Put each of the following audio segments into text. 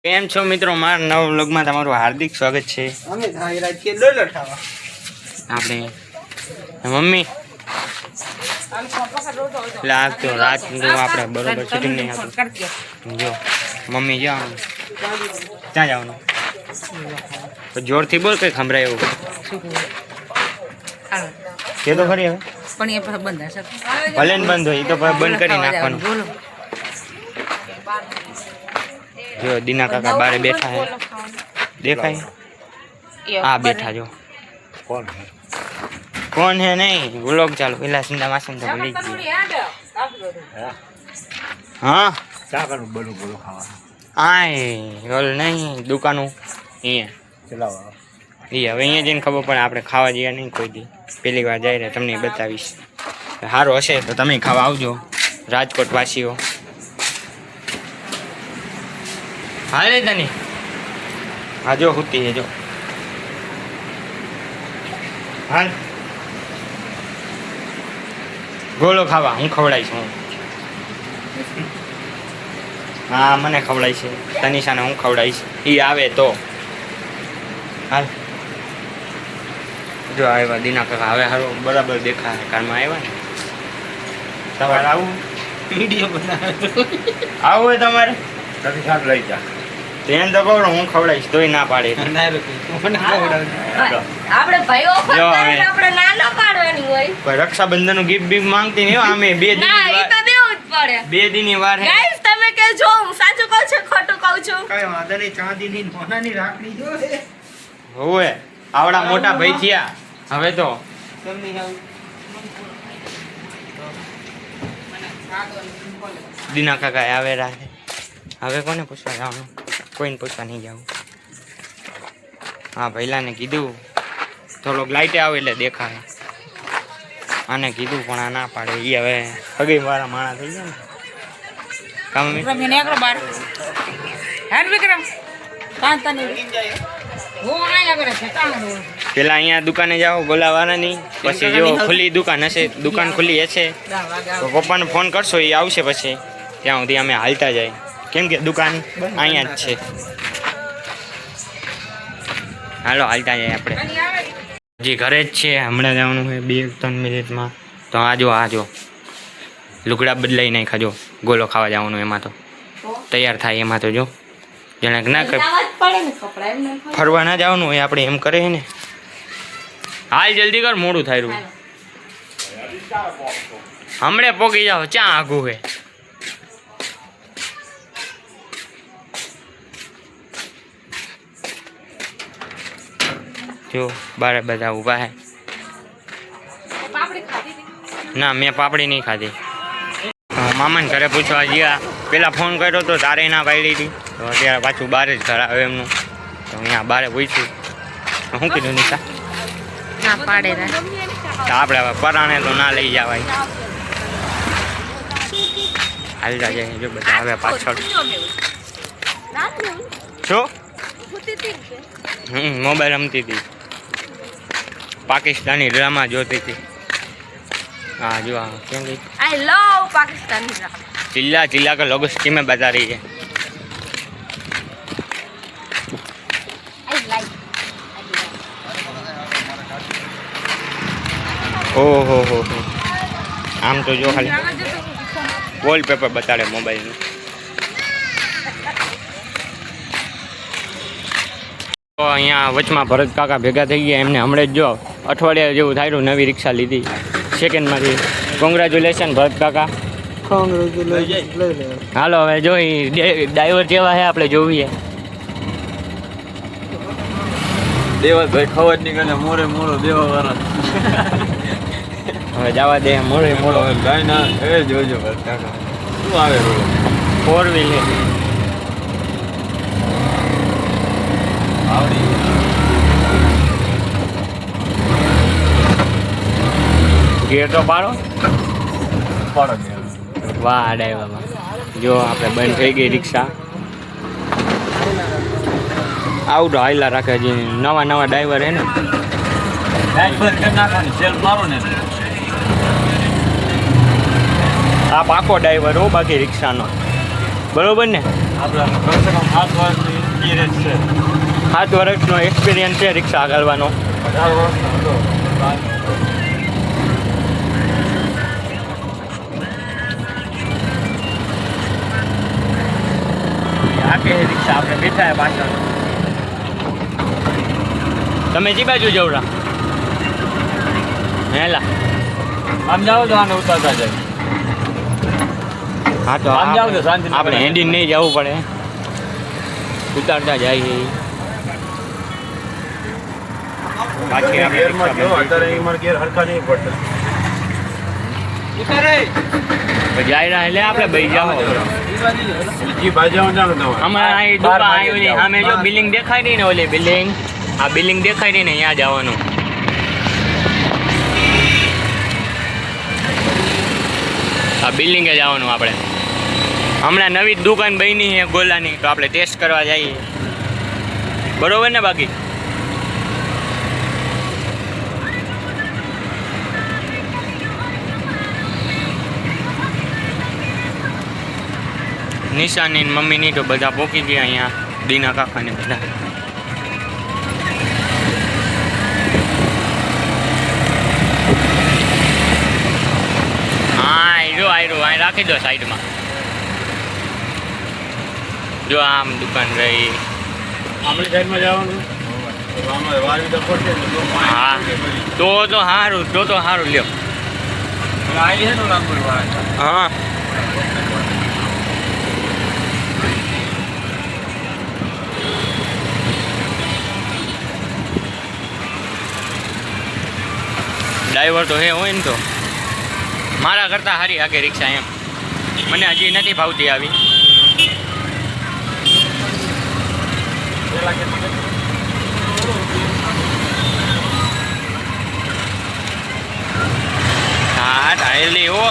કેમ છો મિત્રો, મારા નવા વ્લોગમાં તમારું હાર્દિક સ્વાગત છે। અમે ધાઈ રાત કે ડોલો ઠાવા આપણે મમ્મી લાગ તો રાત નું આપણે બરોબર શૂટિંગ નહીં હતું। જો મમ્મી જાવ ક્યાં જવાનું તો જોરથી બોલ કઈ ખંભરાય એવું કે તો ખરી હવે પણ એ પર બંધ હશે ભલે ને બંધ હોય એ તો બંધ કરી નાખવાનું। જો દીના કાકા બારે બેઠા હે દેખાય આ બેઠા જો कौन है नहीं व्लॉग चालू પેલા સિંધા માસન તો ભૂલી ગઈ। हाँ क्या करूं बोलो बोलो खावा आए रोल नहीं दुकानों ये चलाओ ये હવે અહીંયા જઈને ખબર પડે આપણે ખાવા જઈએ નહીં કોઈ દી પહેલી વાર જઈ રહ્યા તમને બતાવીશ સારું હશે તો તમે ખાવા આવજો રાજકોટ વાસીઓ। હાલે તને હા જો હોતી હે જો હાલ ગોળો ખાવા હું ખવડાવીશ હું હા મને ખવડાવીશ તનિષાને હું ખવડાવીશ એ આવે તો હાલ જો આવ્યા દીના કાકા હવે સારું બરાબર દેખાય કારમાં આવ્યા ને તમારે આવું वीडियो बनावे तो આવું હોય તમારે कभी साथ लई जा ધ્યાન તો કહો હું ખવડાવીશ તોય ના પાડે ના રૂકી મને ખવડાવ આપણે ભાઈઓ ઓફર જો કરે હવે. આપણે ના ન પાડવાની હોય કોઈ રક્ષાબંધન નું ગિફ્ટ બીફ માંગતી નહીં હો, આમે બે ના દિન એ તો દેવું જ પડે બે દિનની વાર હે ગાઈસ તમે કે જો હું સાચું કહું છું ખોટું કહું છું કઈ વાંધો નહીં ચાંદીની ને સોનાની રાખડી જો હે હોવે આવડા મોટા ભાઈ થયા હવે તો તમને દીના કાકા આવે રાખે હવે કોને પૂછવા જવાનું કોઈને પૂછવા નહીં જવું। હા ભૈલાને કીધું થોડોક લાઈટે આવે એટલે દેખાય આને કીધું પણ આ ના પાડે એ હવે હગી વાળા માણા થઈ ગયા ને કામ વિક્રમ ને એકરો બાર હેન વિક્રમ કાં તને હું આયા કરે છે કાં પેલા અહીંયા દુકાને જાઓ બોલાવાના પછી જો ખુલ્લી દુકાન હશે દુકાન ખુલ્લી હશે તો પપ્પાને ફોન કરશો એ આવશે પછી ત્યાં સુધી અમે હાલતા જાય કેમ કે દુકાન અહીંયા જ છે। હાલો હાલતા જાય આપણે હજી ઘરે જ છે હમણાં જવાનું હોય 2-3 મિનિટમાં તો આજો લુગડા બદલાઈ નહીં ખાજો ગોલો ખાવા જવાનું એમાં તો તૈયાર થાય એમાં તો જો જેને ના પડે ને કપડા એમ ન ફરવા ના જવાનું હોય આપણે એમ કરે ને હાલ જલ્દી કર મોડું થાય રહ્યું હમણે પોગી જાઓ ચા આઘું હે જો બારે બધા ઊભા હે પાપડી ખાધી હતી ના મેં પાપડી નહીં ખાધી મામાને ઘરે પૂછવા ગયા પેલા ફોન કર્યો તો તારે ના પાડી હતી તો અત્યારે પાછું બારે જ ઘર આવે એમનું તો અહીંયા બારે પૂછ્યું શું કીધું નિશા ના પાડે રે તો આપણે હવે પરાણે તો ના લઈ જવાય હાલતા જાય જો બધા હવે પાછળ શું મોબાઈલ રમતી હતી પાકિસ્તાની ડ્રામા જોતી હતી हाँ जो हाँ क्यों गई आई लव पाकिस्तान चिल्ला चिल्ला कर लोगों स्कीमें बता रही है आई लाइक ओहो हो आम तो जो खाली वॉलपेपर बता रहे मोबाइल में तो અહીંયા વચમાં ભરત કાકા ભેગા થઈ ગયા એમને હમણાં જ જો અઠવાડિયા જેવું થાય નવી રિક્ષા લીધી સેકન્ડમાંથી કોંગ્રેચ્યુલેશન ભરત કાકા હાલો હવે જોઈ ડ્રાઈવર જેવા છે આપણે જોઈએ દેવતભાઈ ખબર નહીં કરે મોરે મોરો દેવા વાળા હવે જવા દે મોડે મોડો ગાય ના એ જોજો શું આવે ફોર વ્હીલર ગેર તો પાડો વાહ ડ્રાઈવરમાં જો આપણે બંધ થઈ ગઈ રિક્ષા આઉટ હાઈલા રાખે છે નવા ડ્રાઈવર હે ને આ પાકો ડ્રાઈવર હો બાકી રિક્ષાનો બરોબર ને આપણે કમ સે કમ 8 વર્ષ એક્સપિરિયન્સ છે. 7 વર્ષનો એક્સપિરિયન્સ છે રિક્ષા હાંકવાનો. 18 વર્ષનો હતો. હાકે રિક્ષા આપણે બેઠા પાછળ. તમે જી બાજુ જવરા હેલા આમ જાઓ તો આને ઉતારતા જાય. હા તો આમ જાવ તો શાંતિ આપણે હેડીને નહીં જવું પડે, ઉતારતા જાય. પાછી આપણે ગેરમાં રિક્ષા કેવો અત્યારે એમાં ગેર હરખા નહીં પડતા. જાય રહ્યા એટલે આપણે બઈ જાઓ. બીજી બાજુ જાણો તમે. અમારે અહીં દુકાન આવ્યું નહીં, સામે જો બિલ્ડિંગ દેખાય રહી ને, ઓલી બિલ્ડિંગ, આ બિલ્ડિંગ દેખાય રહી ને, અહીંયા જવાનું. આ બિલ્ડિંગે જવાનું આપણે. હમણાં નવી દુકાન બની છે ગોલાની, તો આપણે ટેસ્ટ કરવા જઈએ. બરોબર ને? બાકી નિશાની ને મમ્મીની તો બધા પોકી ગયા અહીંયા, દીના કાકાને બધા. હા આયરો અહીં રાખી દો સાઈડમાં. જો આમ દુકાન રહી. આમલી સાઈડમાં જવાનું. આમાં વારી તો પડશે ને તો હા તો સારું, તો સારું લ્યો. આઈ છે ને રામપુર વાળા. હા ડ્રાઈવર તો હે હોય ને, તો મારા કરતાં સારી હાકે રિક્ષા એમ. મને હજી નથી ભાવતી આવી. હા ઢાયેલી હો.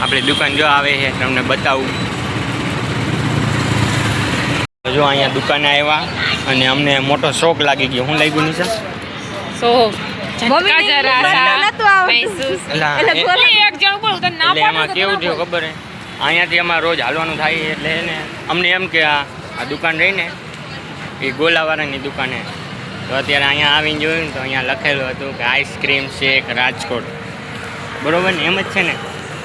આપણી દુકાન જો આવે છે, તમને બતાવું. જો અહીંયા દુકાને આવ્યા અને અમને મોટો શોખ લાગી ગયો. શું લાગ્યું નિશા? એટલે એમાં કેવું થયું ખબર હે, અહીંયાથી અમારે રોજ હાલવાનું થાય એટલે એને અમને એમ કે આ દુકાન રહીને એ ગોલાવાળાની દુકાન હે. તો અત્યારે અહીંયા આવીને જોયું ને, તો અહીંયા લખેલું હતું કે આઈસ્ક્રીમ શેક રાજકોટ. બરોબર ને? એમ જ છે ને?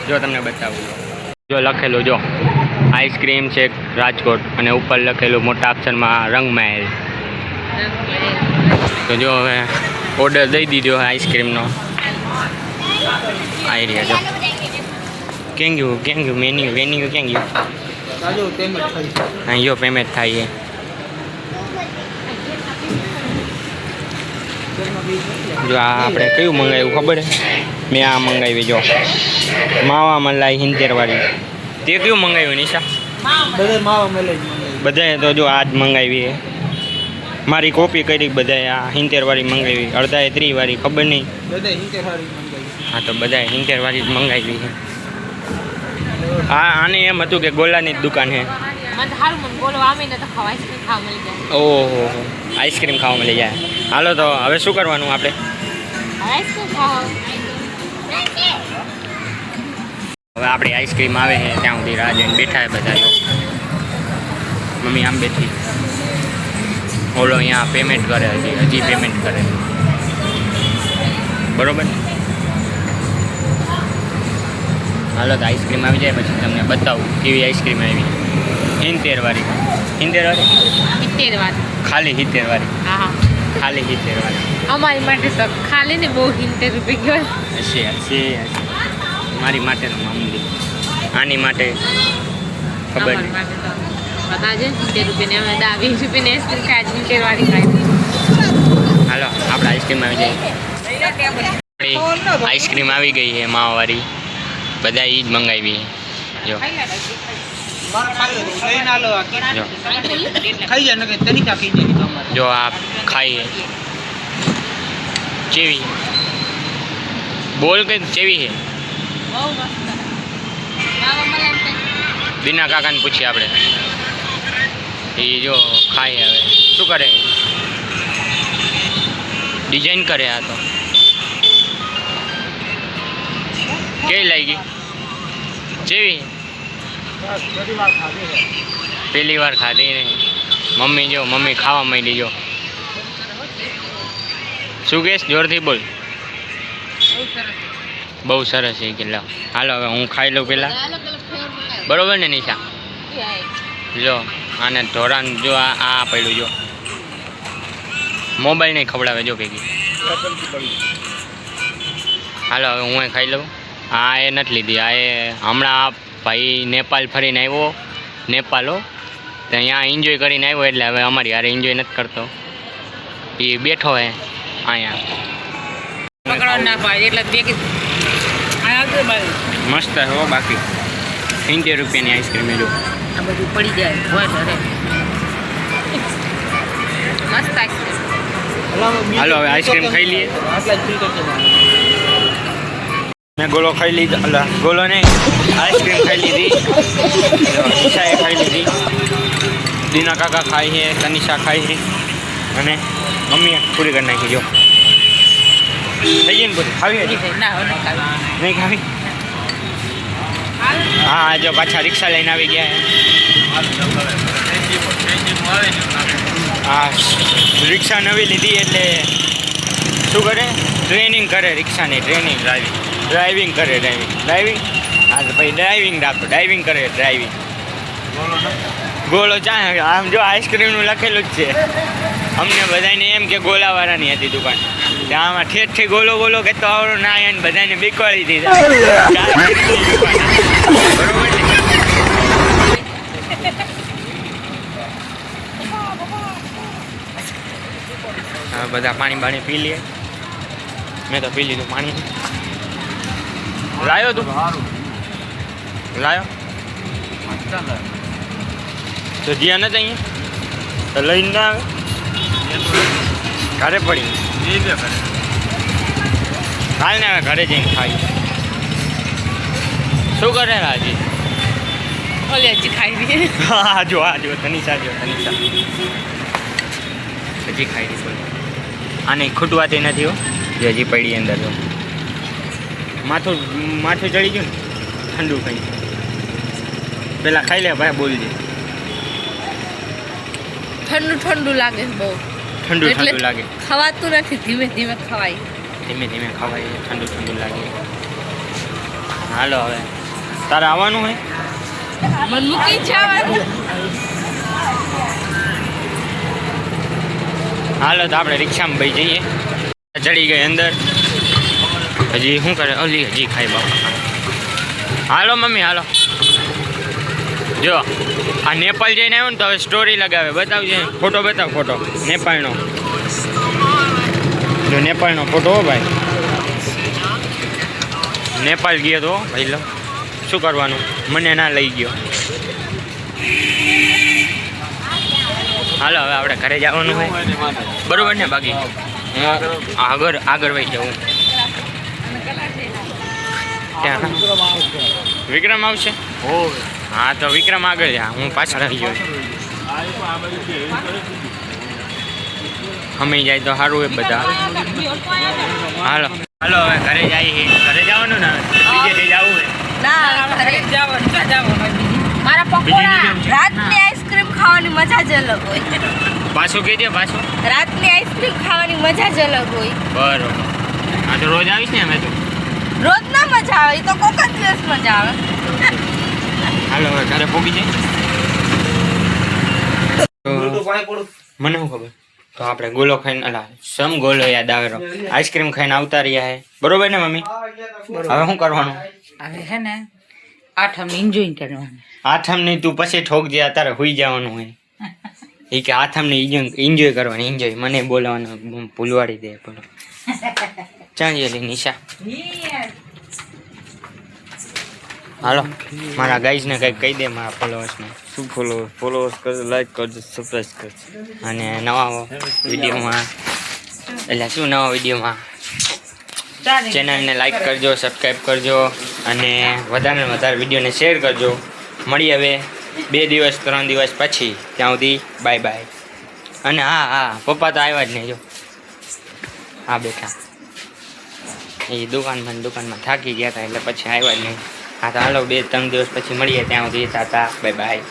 જો તમને બતાવું, જો લખેલું જો આઈસ્ક્રીમ શેક રાજકોટ, અને ઉપર લખેલું મોટા અક્ષરમાં રંગમહેલ. તો જો હવે ઓર્ડર દઈ દીધો આઈસ્ક્રીમનો. આવી રહ્યા જો. કેમ ગયું મેન્યુ કેમ ગયું? અહીં જો પેમેન્ટ થાય છે. જો આ આપણે કયું મંગાવ્યું ખબર છે? મેં આ મંગાવી જો માવા મલાઈ 70 વાળી. તે કયું મંગાવ્યું નિશા? બધાએ તો જો આ જ મંગાવી. મારી કોપી કરી બધાએ આ 70 વાળી મંગાવી, અડધાએ 30 વાળી, ખબર નહીં. હા તો બધાએ 70 વાળી જ મંગાવી છે. હા આને એમ હતું કે ગોલાની જ દુકાન છે. ઓહો આઈસ્ક્રીમ ખાવા મળી જાય. હાલો તો હવે શું કરવાનું આપણે? હવે આપણી આઈસ્ક્રીમ આવે છે ત્યાં સુધી રાહ જોઈને બેઠા છે બધા. મમ્મી આમ બેઠી, ઓલો અહીંયા પેમેન્ટ કરે, હજી પેમેન્ટ કરે. બરોબર ને? હાલો તો આઈસ્ક્રીમ આવી જાય પછી તમને બતાવું કેવી આઈસ્ક્રીમ આવી. 70 વાળી. 70 વાળી? ખાલી 70 વાળી. ખાલી 70 વાળી. અમારી માટે તો ખાલી ને બહુ 70 રૂપિયા ગયો. હશે મારી માટે મામૂલી, આની માટે ખબર નહીં. બતાજે 70 રૂપિયા ને અમે 20 રૂપિયા ને આઈસ્ક્રીમ વાળી ખાઈ. હાલો આપણે આઈસ્ક્રીમ આવી જાય. આઈસ્ક્રીમ આવી ગઈ છે માવાવાળી. બધા એ જ મંગાવી. જો જો આ ખાઈએ. ચેવી બોલ કે ચેવી છે? દીના કાકાને પૂછીએ આપણે. એ જો ખાય હવે શું કરે? ડિઝાઇન કરે. આ તો કેવી લાગી? જેવી બધી વાત ખાધી છે. પહેલી વાર ખાધી ને મમ્મી જો મમ્મી ખાવા માંડી જો. શું કહેશ? જોરથી બોલ. બહુ સરસ છે કિલ્લા. હાલો હવે હું ખાઈ લઉં પહેલાં, બરોબર ને નિશા? જો આને ધોરાન જો આ પડ્યું જો, મોબાઈલ નહીં ખવડાવે જો ભેગી. હાલો હવે હું ખાઈ લઉં. હા એ નથી લીધી, આ એ હમણાં આ ભાઈ નેપાળ ફરીને આવ્યો, નેપાળો તો અહીંયા એન્જોય કરીને આવ્યો એટલે હવે અમારી હારે એન્જોય નથી કરતો. એ બેઠો હે અહીંયા. પકડવા ના પાડે એટલે ભેગી મસ્ત હો. બાકી 70 રૂપિયાની આઈસ્ક્રીમ જો આ બધું પડી જાય હોય ઘરે. મસ્ત આઈસ્ક્રીમ. હાલો હવે આઈસ્ક્રીમ ખાઈ લઈએ. મેં ગોળો ખાઈ લીધો, અલા ગોળો નહીં, આઈસ્ક્રીમ ખાઈ લીધી. ઈશાએ ખાઈ લીધી, દીના કાકા ખાઈ છે, તનિષા ખાઈ છે અને મમ્મીએ પૂરી કરી નાખી. જો થઈ ગઈ ને પૂરી? ખાવી હજી? ના હવે નહીં ખાવી. નહીં ખાવી? હા જો પાછા રિક્ષા લઈને આવી ગયા છે. હા રિક્ષા નવી લીધી એટલે શું કરે? ટ્રેનિંગ કરે રિક્ષાની, ટ્રેનિંગ ડ્રાઇવિંગ કરે. ડ્રાઇવિંગ હા તો ભાઈ ડ્રાઇવિંગ રાખો, ડ્રાઇવિંગ કરે ડ્રાઇવિંગ. ગોળો ચા આમ જો આઈસ્ક્રીમનું લખેલું જ છે. અમને બધાને એમ કે ગોલાવાળાની હતી દુકાન, ત્યાં આમાં ઠેઠથી ગોલો ગોલો કહેતો આવડો ના એને બધાને બીકવાળી દીધા. બરોબર ને? હવે બધા પાણી પી લઈએ. મેં તો પી લીધું પાણી. લાયો તું? લાયો તો જ્યાં નથી અહીંયા તો લઈને ના આવે, ઘરે પડી હાલ ને હવે ઘરે જઈને ખાઈ. શું કરે રાજી? ઓલી હજી ખાઈ રહી. હા જો તનિષા હજી ખાઈ રહી. બોલ આને ખૂટવાતી નથી હો, જે હજી પડી અંદર. તો માથું ચડી ગયું ને ઠંડુ ખાઈ. પેલા ખાઈ લે ભાઈ, બોલજે. ઠંડુ લાગે છે બહુ. ઠંડુ લાગે, ખવાતું નથી, ધીમે ધીમે ખવાય. ધીમે ખવાય, ઠંડુ લાગે. હાલો હવે તારે આવવાનું હોય? મન મૂકી જવાનું. હાલો તો આપણે રિક્ષામાં ભાઈ જઈએ. ચડી ગઈ અંદર. હજી શું કરે? ઓલી હજી ખાઈ બાપા. હાલો મમ્મી હાલો. જો આ નેપાળ જઈને આવ્યો ને તો હવે સ્ટોરી લગાવે. બતાવજે ફોટો, બતાવ ફોટો નેપાળનો. જો નેપાળનો ફોટો હો ભાઈ. નેપાળ ગયો તો ભાઈ. લો શું કરવાનું, મને ના લઈ ગયો. હાલો હવે આપણે ઘરે જવાનું હોય, બરોબર ને? બાકી આગળ વહી જવું. ત્યાં વિક્રમ આવશે? હા તો વિક્રમ આગળ જા, હું પાછળ આવી ગયો. અમે જાય તો સારું હોય બધા. હાલો હવે ઘરે જઈએ. ઘરે જવાનું ને? બીજે જઈ જવું હોય? મારા પકોડા, રાતની આઈસ્ક્રીમ ખાવાની મજા જ અલગ હોય. પાછું કહેજે પાછું. રાતની આઈસ્ક્રીમ ખાવાની મજા જ અલગ હોય. બરોબર. હા તો રોજ આવીશ ને? અમે તો રોજ ના મજા આવે, તો કોક જ દિવસ મજા આવે. હાલો હવે ઘરે પહોંચી જાય. મને શું ખબર? તો આપણે ગોલો ખાઈને ગોલો યાદ આવેલો, આઈસ્ક્રીમ ખાઈને આવતા રહ્યા હે, બરોબર ને મમ્મી? હવે શું કરવાનું? હવે હે ને આઠમ એન્જોય કરવાનું. આઠમ નહીં તું પછી ઠોક જે અત્યારે હોઈ જવાનું હોય. એ કે આઠમ ને એન્જોય કરવાની. એન્જોય મને બોલાવાનું ભૂલવાડી દે. બોલો ચાંજેલી નિશા. હાલો મારા ગાઈઝને કંઈક કહી દે, મારા ફોલોઅર્સને. શું ફોલોઅર્સ કરજો, લાઈક કરજો, સબસ્ક્રાઈબ કરજો. અને નવા વિડીયોમાં ચેનલને લાઈક કરજો, સબસ્ક્રાઈબ કરજો અને વધારે ને વધારે વિડીયોને શેર કરજો. મળી હવે 2 દિવસ 3 દિવસ પછી. ત્યાં સુધી બાય બાય. અને હા પપ્પા તો આવ્યા જ નહીં. જો હા બેઠા. એ દુકાનમાં થાકી ગયા હતા એટલે પછી આવ્યા જ નહીં. હા તો હાલો 2-3 દિવસ પછી મળીએ, ત્યાં સુધી ટાટા બાય બાય.